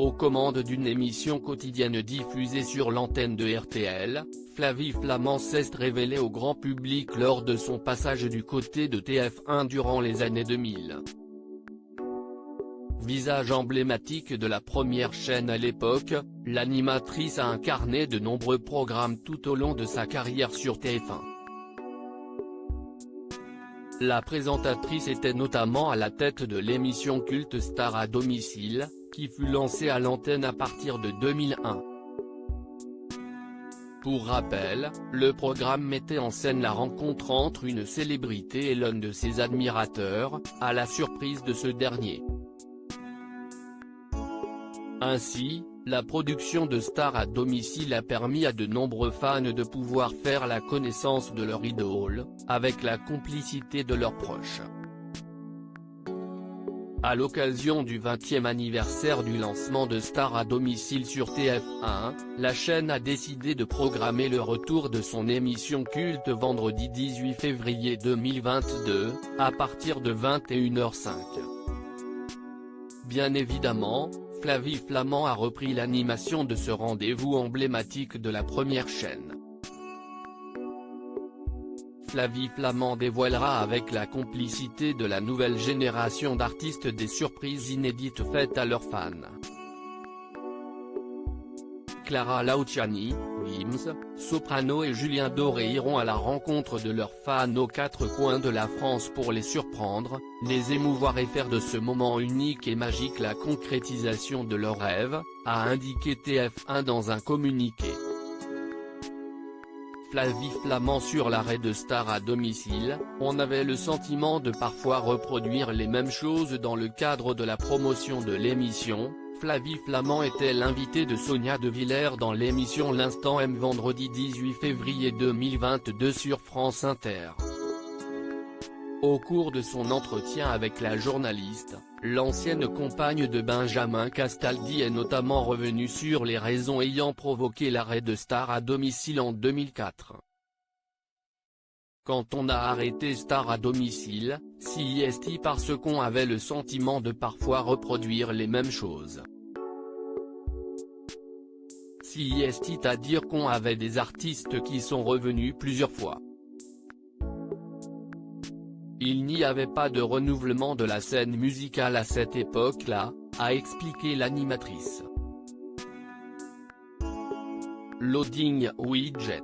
Aux commandes d'une émission quotidienne diffusée sur l'antenne de RTL, Flavie Flament s'est révélée au grand public lors de son passage du côté de TF1 durant les années 2000. Visage emblématique de la première chaîne à l'époque, l'animatrice a incarné de nombreux programmes tout au long de sa carrière sur TF1. La présentatrice était notamment à la tête de l'émission culte Star à domicile, qui fut lancée à l'antenne à partir de 2001. Pour rappel, le programme mettait en scène la rencontre entre une célébrité et l'un de ses admirateurs, à la surprise de ce dernier. Ainsi, la production de Star à domicile a permis à de nombreux fans de pouvoir faire la connaissance de leur idole, avec la complicité de leurs proches. À l'occasion du 20e anniversaire du lancement de Star à domicile sur TF1, la chaîne a décidé de programmer le retour de son émission culte vendredi 18 février 2022, à partir de 21h05. Bien évidemment, Flavie Flament a repris l'animation de ce rendez-vous emblématique de la première chaîne. Flavie Flament dévoilera avec la complicité de la nouvelle génération d'artistes des surprises inédites faites à leurs fans. Clara Luciani, Gims, Soprano et Julien Doré iront à la rencontre de leurs fans aux quatre coins de la France pour les surprendre, les émouvoir et faire de ce moment unique et magique la concrétisation de leurs rêves, a indiqué TF1 dans un communiqué. Flavie Flament sur l'arrêt de Star à domicile, on avait le sentiment de parfois reproduire les mêmes choses dans le cadre de la promotion de l'émission. Flavie Flament était l'invitée de Sonia De Villers dans l'émission L'Instant M vendredi 18 février 2022 sur France Inter. Au cours de son entretien avec la journaliste, l'ancienne compagne de Benjamin Castaldi est notamment revenue sur les raisons ayant provoqué l'arrêt de Star à domicile en 2004. Quand on a arrêté Star à domicile, c'est parce qu'on avait le sentiment de parfois reproduire les mêmes choses. C'est-à-dire qu'on avait des artistes qui sont revenus plusieurs fois. Il n'y avait pas de renouvellement de la scène musicale à cette époque-là, a expliqué l'animatrice. Loading widget.